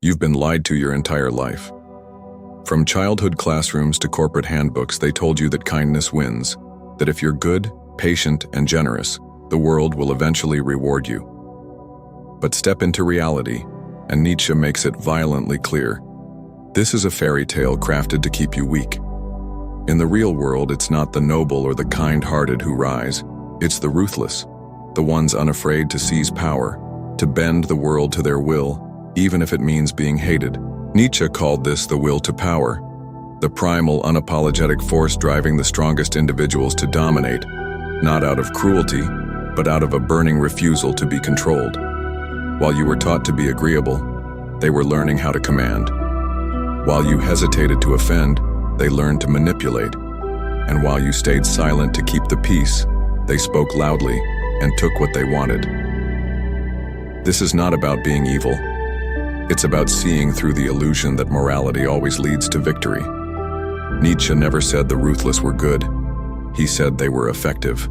You've been lied to your entire life. From childhood classrooms to corporate handbooks, they told you that kindness wins, that if you're good, patient, and generous, the world will eventually reward you. But step into reality, and Nietzsche makes it violently clear. This is a fairy tale crafted to keep you weak. In the real world, it's not the noble or the kind-hearted who rise. It's the ruthless, the ones unafraid to seize power, to bend the world to their will, even if it means being hated. Nietzsche called this the will to power, the primal, unapologetic force driving the strongest individuals to dominate, not out of cruelty, but out of a burning refusal to be controlled. While you were taught to be agreeable, they were learning how to command. While you hesitated to offend, they learned to manipulate. And while you stayed silent to keep the peace, they spoke loudly and took what they wanted. This is not about being evil. It's about seeing through the illusion that morality always leads to victory. Nietzsche never said the ruthless were good. He said they were effective.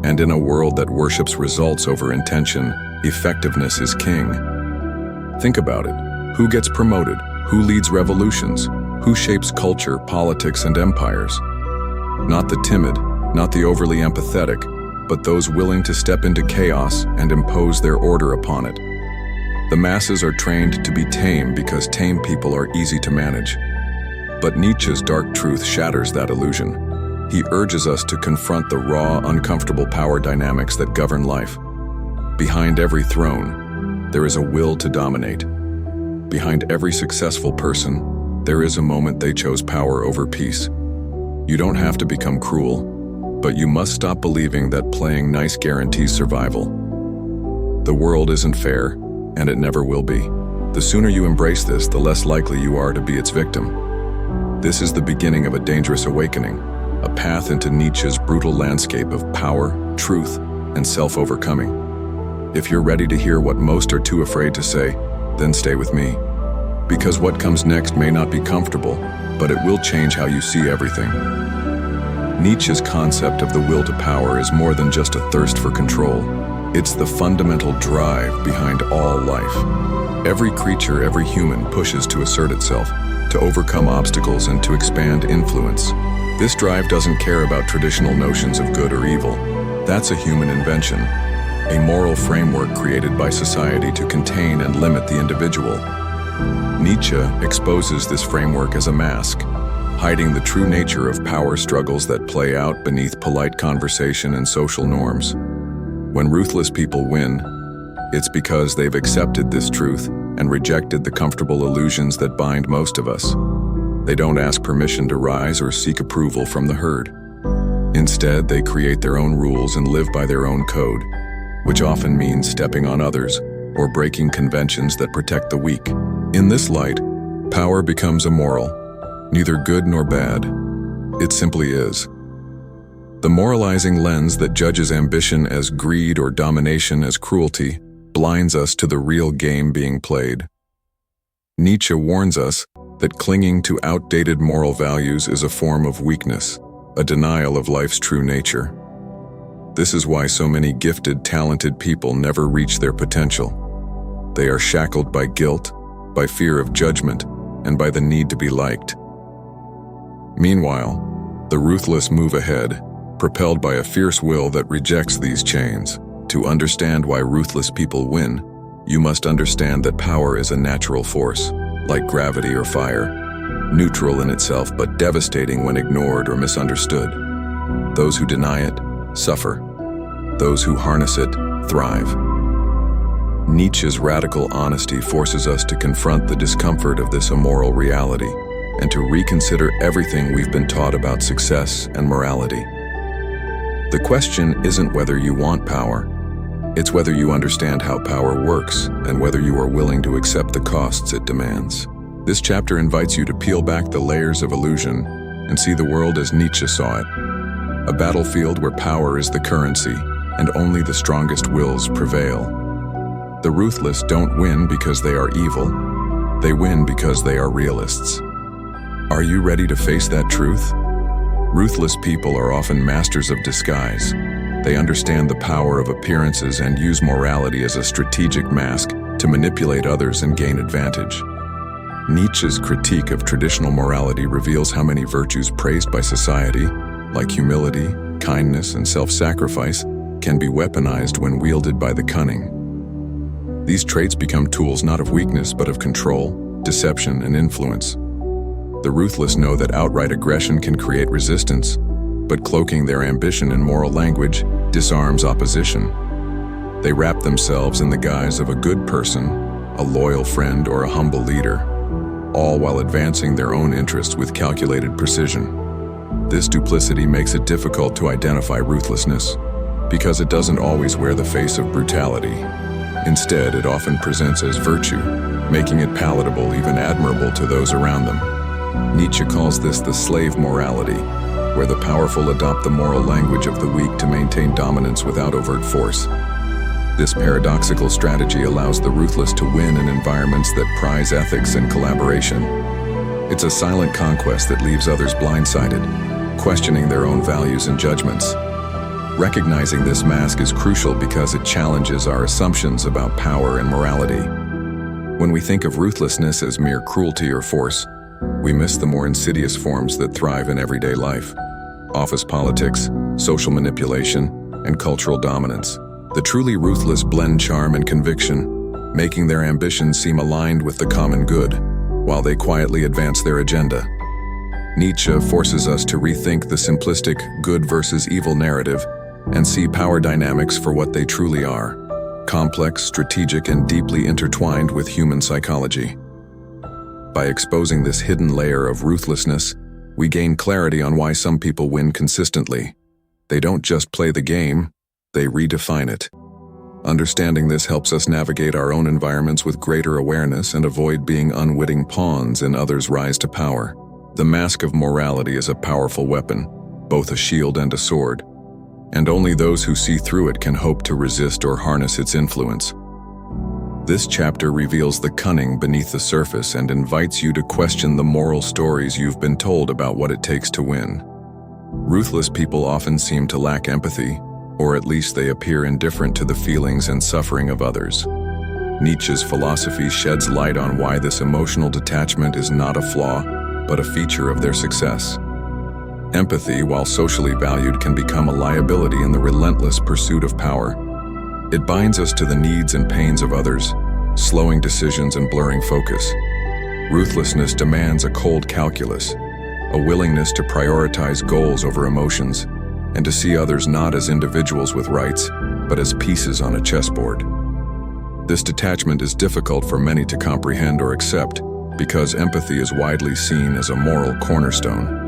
And in a world that worships results over intention, effectiveness is king. Think about it. Who gets promoted? Who leads revolutions? Who shapes culture, politics, and empires? Not the timid, not the overly empathetic, but those willing to step into chaos and impose their order upon it. The masses are trained to be tame because tame people are easy to manage. But Nietzsche's dark truth shatters that illusion. He urges us to confront the raw, uncomfortable power dynamics that govern life. Behind every throne, there is a will to dominate. Behind every successful person, there is a moment they chose power over peace. You don't have to become cruel, but you must stop believing that playing nice guarantees survival. The world isn't fair, and it never will be. The sooner you embrace this, the less likely you are to be its victim. This is the beginning of a dangerous awakening, a path into Nietzsche's brutal landscape of power, truth, and self-overcoming. If you're ready to hear what most are too afraid to say, then stay with me. Because what comes next may not be comfortable, but it will change how you see everything. Nietzsche's concept of the will to power is more than just a thirst for control. It's the fundamental drive behind all life. Every creature, every human pushes to assert itself, to overcome obstacles and to expand influence. This drive doesn't care about traditional notions of good or evil. That's a human invention, a moral framework created by society to contain and limit the individual. Nietzsche exposes this framework as a mask, hiding the true nature of power struggles that play out beneath polite conversation and social norms. When ruthless people win, it's because they've accepted this truth and rejected the comfortable illusions that bind most of us. They don't ask permission to rise or seek approval from the herd. Instead, they create their own rules and live by their own code, which often means stepping on others or breaking conventions that protect the weak. In this light, power becomes immoral, neither good nor bad. It simply is. The moralizing lens that judges ambition as greed or domination as cruelty blinds us to the real game being played. Nietzsche warns us that clinging to outdated moral values is a form of weakness, a denial of life's true nature. This is why so many gifted, talented people never reach their potential. They are shackled by guilt, by fear of judgment, and by the need to be liked. Meanwhile, the ruthless move ahead, propelled by a fierce will that rejects these chains. To understand why ruthless people win, you must understand that power is a natural force, like gravity or fire, neutral in itself but devastating when ignored or misunderstood. Those who deny it suffer. Those who harness it thrive. Nietzsche's radical honesty forces us to confront the discomfort of this immoral reality and to reconsider everything we've been taught about success and morality. The question isn't whether you want power. It's whether you understand how power works and whether you are willing to accept the costs it demands. This chapter invites you to peel back the layers of illusion and see the world as Nietzsche saw it. A battlefield where power is the currency and only the strongest wills prevail. The ruthless don't win because they are evil. They win because they are realists. Are you ready to face that truth? Ruthless people are often masters of disguise. They understand the power of appearances and use morality as a strategic mask to manipulate others and gain advantage. Nietzsche's critique of traditional morality reveals how many virtues praised by society, like humility, kindness, and self-sacrifice, can be weaponized when wielded by the cunning. These traits become tools not of weakness but of control, deception, and influence. The ruthless know that outright aggression can create resistance, but cloaking their ambition in moral language disarms opposition. They wrap themselves in the guise of a good person, a loyal friend, or a humble leader, all while advancing their own interests with calculated precision. This duplicity makes it difficult to identify ruthlessness, because it doesn't always wear the face of brutality. Instead, it often presents as virtue, making it palatable, even admirable to those around them. Nietzsche calls this the slave morality, where the powerful adopt the moral language of the weak to maintain dominance without overt force. This paradoxical strategy allows the ruthless to win in environments that prize ethics and collaboration. It's a silent conquest that leaves others blindsided, questioning their own values and judgments. Recognizing this mask is crucial because it challenges our assumptions about power and morality. When we think of ruthlessness as mere cruelty or force, we miss the more insidious forms that thrive in everyday life: office politics, social manipulation, and cultural dominance. The truly ruthless blend charm and conviction, making their ambitions seem aligned with the common good, while they quietly advance their agenda. Nietzsche forces us to rethink the simplistic good versus evil narrative and see power dynamics for what they truly are: complex, strategic, and deeply intertwined with human psychology. By exposing this hidden layer of ruthlessness, we gain clarity on why some people win consistently. They don't just play the game, they redefine it. Understanding this helps us navigate our own environments with greater awareness and avoid being unwitting pawns in others' rise to power. The mask of morality is a powerful weapon, both a shield and a sword, and only those who see through it can hope to resist or harness its influence. This chapter reveals the cunning beneath the surface and invites you to question the moral stories you've been told about what it takes to win. Ruthless people often seem to lack empathy, or at least they appear indifferent to the feelings and suffering of others. Nietzsche's philosophy sheds light on why this emotional detachment is not a flaw, but a feature of their success. Empathy, while socially valued, can become a liability in the relentless pursuit of power. It binds us to the needs and pains of others, slowing decisions and blurring focus. Ruthlessness demands a cold calculus, a willingness to prioritize goals over emotions, and to see others not as individuals with rights, but as pieces on a chessboard. This detachment is difficult for many to comprehend or accept, because empathy is widely seen as a moral cornerstone.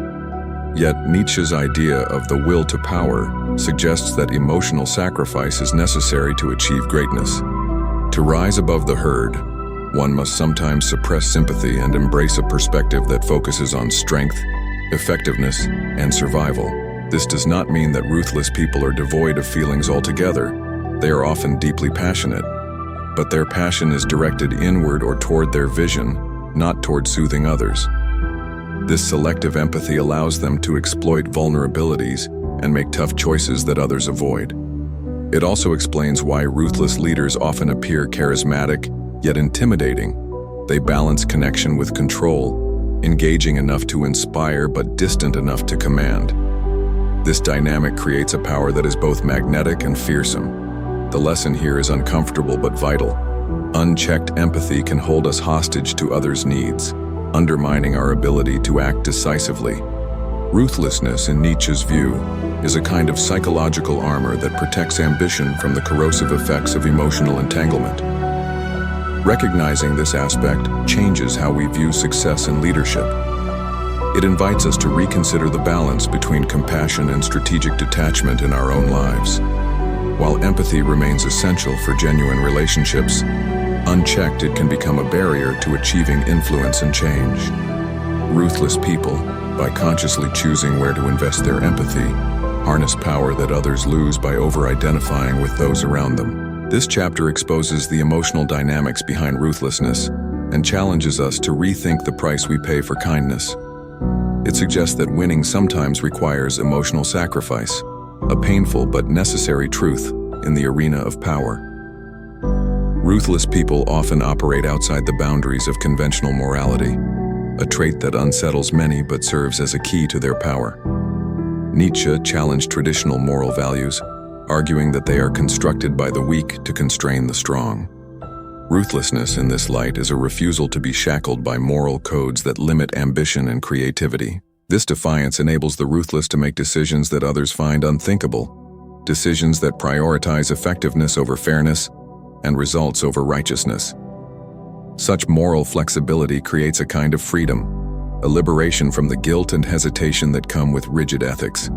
Yet Nietzsche's idea of the will to power suggests that emotional sacrifice is necessary to achieve greatness. To rise above the herd, one must sometimes suppress sympathy and embrace a perspective that focuses on strength, effectiveness, and survival. This does not mean that ruthless people are devoid of feelings altogether. They are often deeply passionate, but their passion is directed inward or toward their vision, not toward soothing others. This selective empathy allows them to exploit vulnerabilities and make tough choices that others avoid. It also explains why ruthless leaders often appear charismatic, yet intimidating. They balance connection with control, engaging enough to inspire but distant enough to command. This dynamic creates a power that is both magnetic and fearsome. The lesson here is uncomfortable but vital. Unchecked empathy can hold us hostage to others' needs, undermining our ability to act decisively. Ruthlessness, in Nietzsche's view, is a kind of psychological armor that protects ambition from the corrosive effects of emotional entanglement. Recognizing this aspect changes how we view success in leadership. It invites us to reconsider the balance between compassion and strategic detachment in our own lives. While empathy remains essential for genuine relationships, unchecked, it can become a barrier to achieving influence and change. Ruthless people, by consciously choosing where to invest their empathy, harness power that others lose by over-identifying with those around them. This chapter exposes the emotional dynamics behind ruthlessness and challenges us to rethink the price we pay for kindness. It suggests that winning sometimes requires emotional sacrifice, a painful but necessary truth in the arena of power. Ruthless people often operate outside the boundaries of conventional morality, a trait that unsettles many but serves as a key to their power. Nietzsche challenged traditional moral values, arguing that they are constructed by the weak to constrain the strong. Ruthlessness in this light is a refusal to be shackled by moral codes that limit ambition and creativity. This defiance enables the ruthless to make decisions that others find unthinkable, decisions that prioritize effectiveness over fairness and results over righteousness. Such moral flexibility creates a kind of freedom, a liberation from the guilt and hesitation that come with rigid ethics.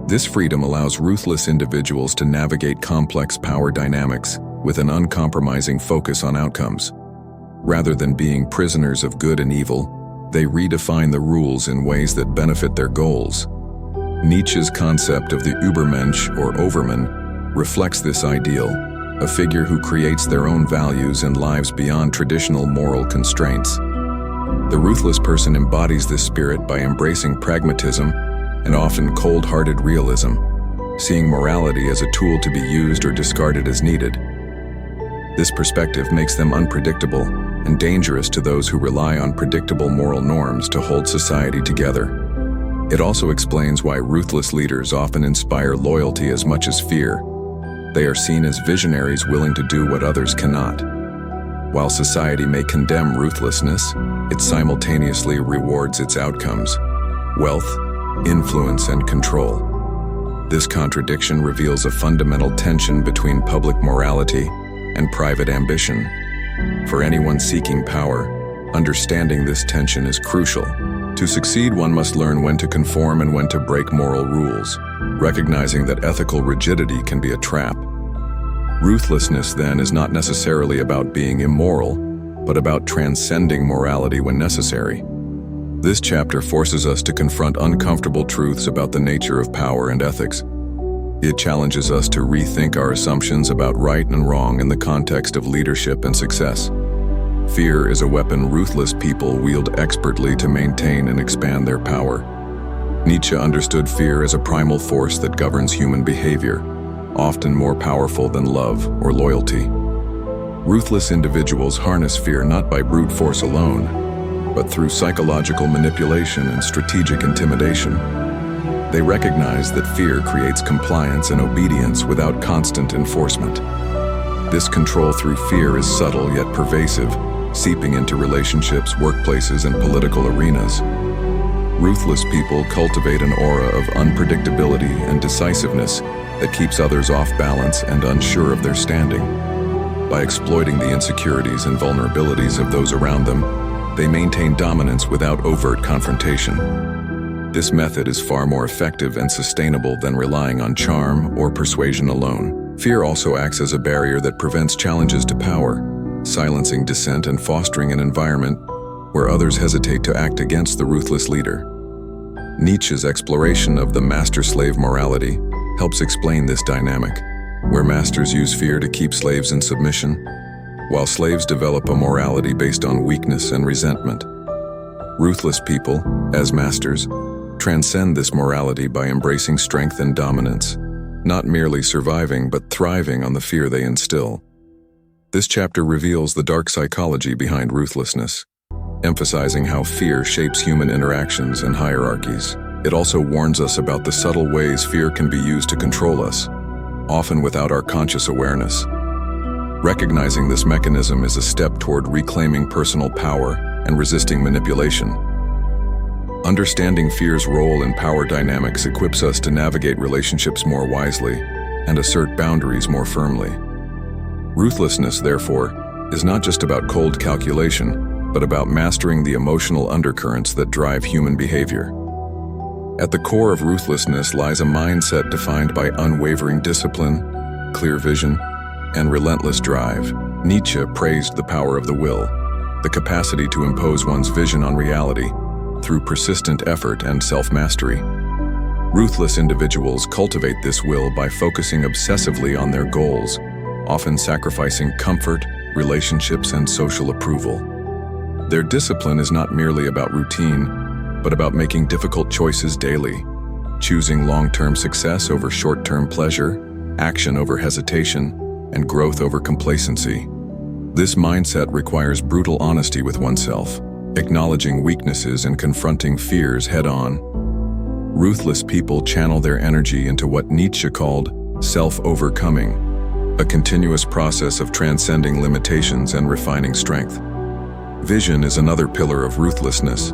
This freedom allows ruthless individuals to navigate complex power dynamics with an uncompromising focus on outcomes. Rather than being prisoners of good and evil, they redefine the rules in ways that benefit their goals. Nietzsche's concept of the Übermensch or overman reflects this ideal, a figure who creates their own values and lives beyond traditional moral constraints. The ruthless person embodies this spirit by embracing pragmatism and often cold-hearted realism, seeing morality as a tool to be used or discarded as needed. This perspective makes them unpredictable and dangerous to those who rely on predictable moral norms to hold society together. It also explains why ruthless leaders often inspire loyalty as much as fear. They are seen as visionaries willing to do what others cannot. While society may condemn ruthlessness, it simultaneously rewards its outcomes: wealth, influence, and control. This contradiction reveals a fundamental tension between public morality and private ambition. For anyone seeking power, understanding this tension is crucial. To succeed, one must learn when to conform and when to break moral rules, recognizing that ethical rigidity can be a trap. Ruthlessness, then, is not necessarily about being immoral, but about transcending morality when necessary. This chapter forces us to confront uncomfortable truths about the nature of power and ethics. It challenges us to rethink our assumptions about right and wrong in the context of leadership and success. Fear is a weapon ruthless people wield expertly to maintain and expand their power. Nietzsche understood fear as a primal force that governs human behavior, often more powerful than love or loyalty. Ruthless individuals harness fear not by brute force alone, but through psychological manipulation and strategic intimidation. They recognize that fear creates compliance and obedience without constant enforcement. This control through fear is subtle yet pervasive, seeping into relationships, workplaces, and political arenas. Ruthless people cultivate an aura of unpredictability and decisiveness that keeps others off balance and unsure of their standing. By exploiting the insecurities and vulnerabilities of those around them, they maintain dominance without overt confrontation. This method is far more effective and sustainable than relying on charm or persuasion alone. Fear also acts as a barrier that prevents challenges to power, silencing dissent and fostering an environment where others hesitate to act against the ruthless leader. Nietzsche's exploration of the master-slave morality helps explain this dynamic, where masters use fear to keep slaves in submission, while slaves develop a morality based on weakness and resentment. Ruthless people, as masters, transcend this morality by embracing strength and dominance, not merely surviving but thriving on the fear they instill. This chapter reveals the dark psychology behind ruthlessness, emphasizing how fear shapes human interactions and hierarchies. It also warns us about the subtle ways fear can be used to control us, often without our conscious awareness. Recognizing this mechanism is a step toward reclaiming personal power and resisting manipulation. Understanding fear's role in power dynamics equips us to navigate relationships more wisely and assert boundaries more firmly. Ruthlessness, therefore, is not just about cold calculation, but about mastering the emotional undercurrents that drive human behavior. At the core of ruthlessness lies a mindset defined by unwavering discipline, clear vision, and relentless drive. Nietzsche praised the power of the will, the capacity to impose one's vision on reality through persistent effort and self-mastery. Ruthless individuals cultivate this will by focusing obsessively on their goals, often sacrificing comfort, relationships, and social approval. Their discipline is not merely about routine, but about making difficult choices daily, choosing long-term success over short-term pleasure, action over hesitation, and growth over complacency. This mindset requires brutal honesty with oneself, acknowledging weaknesses and confronting fears head-on. Ruthless people channel their energy into what Nietzsche called self-overcoming, a continuous process of transcending limitations and refining strength. Vision is another pillar of ruthlessness.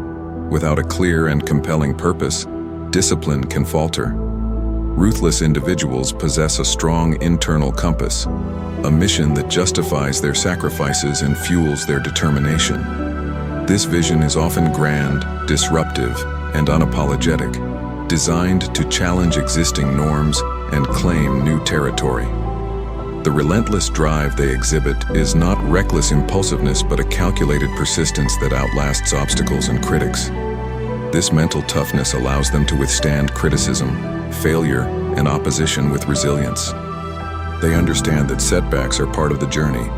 Without a clear and compelling purpose, discipline can falter. Ruthless individuals possess a strong internal compass, a mission that justifies their sacrifices and fuels their determination. This vision is often grand, disruptive, and unapologetic, designed to challenge existing norms and claim new territory. The relentless drive they exhibit is not reckless impulsiveness but a calculated persistence that outlasts obstacles and critics. This mental toughness allows them to withstand criticism, failure, and opposition with resilience. They understand that setbacks are part of the journey,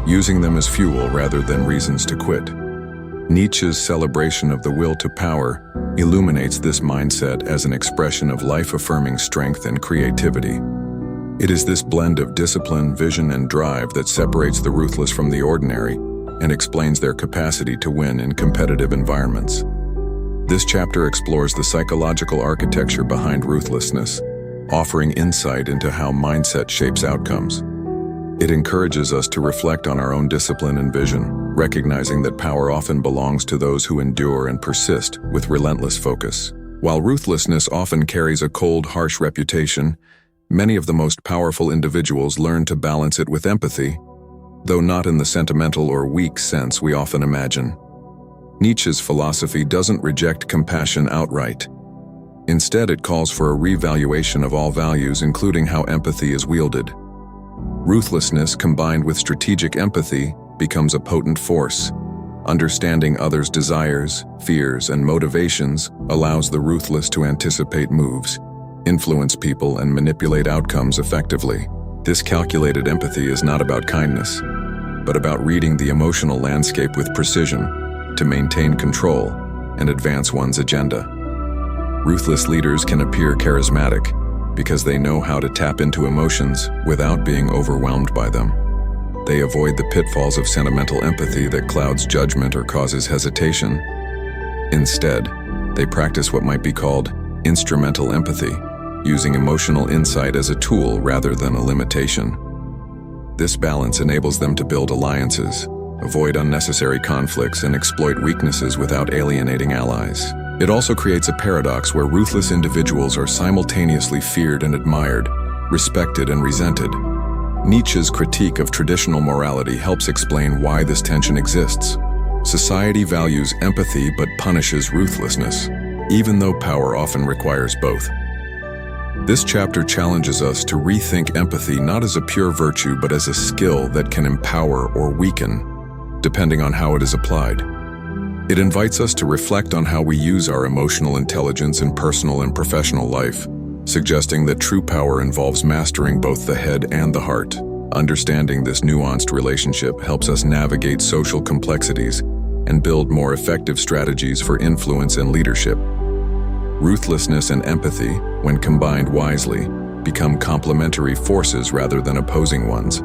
using them as fuel rather than reasons to quit. Nietzsche's celebration of the will to power illuminates this mindset as an expression of life-affirming strength and creativity. It is this blend of discipline, vision, and drive that separates the ruthless from the ordinary and explains their capacity to win in competitive environments. This chapter explores the psychological architecture behind ruthlessness, offering insight into how mindset shapes outcomes. It encourages us to reflect on our own discipline and vision, recognizing that power often belongs to those who endure and persist with relentless focus. While ruthlessness often carries a cold, harsh reputation, many of the most powerful individuals learn to balance it with empathy, though not in the sentimental or weak sense we often imagine. Nietzsche's philosophy doesn't reject compassion outright. Instead, it calls for a revaluation of all values, including how empathy is wielded. Ruthlessness combined with strategic empathy becomes a potent force. Understanding others' desires, fears, and motivations allows the ruthless to anticipate moves, influence people, and manipulate outcomes effectively. This calculated empathy is not about kindness, but about reading the emotional landscape with precision to maintain control and advance one's agenda. Ruthless leaders can appear charismatic because they know how to tap into emotions without being overwhelmed by them. They avoid the pitfalls of sentimental empathy that clouds judgment or causes hesitation. Instead, they practice what might be called instrumental empathy, using emotional insight as a tool rather than a limitation. This balance enables them to build alliances, avoid unnecessary conflicts, and exploit weaknesses without alienating allies. It also creates a paradox where ruthless individuals are simultaneously feared and admired, respected and resented. Nietzsche's critique of traditional morality helps explain why this tension exists. Society values empathy but punishes ruthlessness, even though power often requires both. This chapter challenges us to rethink empathy not as a pure virtue but as a skill that can empower or weaken, depending on how it is applied. It invites us to reflect on how we use our emotional intelligence in personal and professional life, suggesting that true power involves mastering both the head and the heart. Understanding this nuanced relationship helps us navigate social complexities and build more effective strategies for influence and leadership. Ruthlessness and empathy, when combined wisely, become complementary forces rather than opposing ones.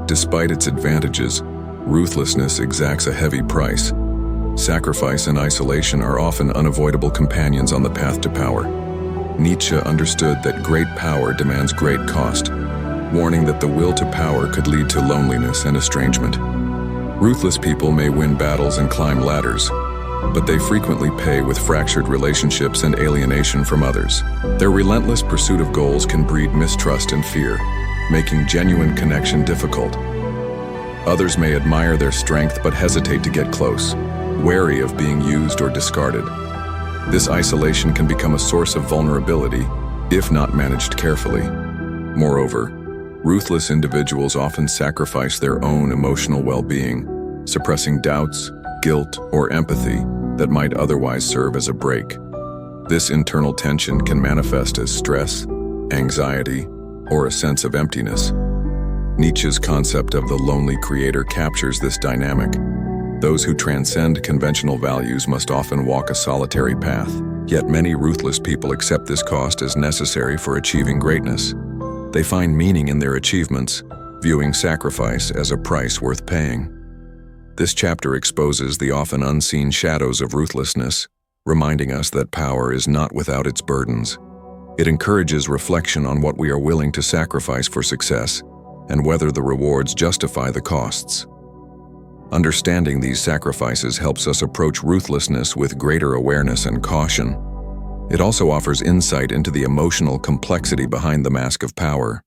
Despite its advantages, ruthlessness exacts a heavy price. Sacrifice and isolation are often unavoidable companions on the path to power. Nietzsche understood that great power demands great cost, warning that the will to power could lead to loneliness and estrangement. Ruthless people may win battles and climb ladders, but they frequently pay with fractured relationships and alienation from others. Their relentless pursuit of goals can breed mistrust and fear, making genuine connection difficult. Others may admire their strength but hesitate to get close, wary of being used or discarded. This isolation can become a source of vulnerability if not managed carefully. Moreover, ruthless individuals often sacrifice their own emotional well-being, suppressing doubts, guilt, or empathy that might otherwise serve as a brake. This internal tension can manifest as stress, anxiety, or a sense of emptiness. Nietzsche's concept of the lonely creator captures this dynamic. Those who transcend conventional values must often walk a solitary path, yet many ruthless people accept this cost as necessary for achieving greatness. They find meaning in their achievements, viewing sacrifice as a price worth paying. This chapter exposes the often unseen shadows of ruthlessness, reminding us that power is not without its burdens. It encourages reflection on what we are willing to sacrifice for success and whether the rewards justify the costs. Understanding these sacrifices helps us approach ruthlessness with greater awareness and caution. It also offers insight into the emotional complexity behind the mask of power,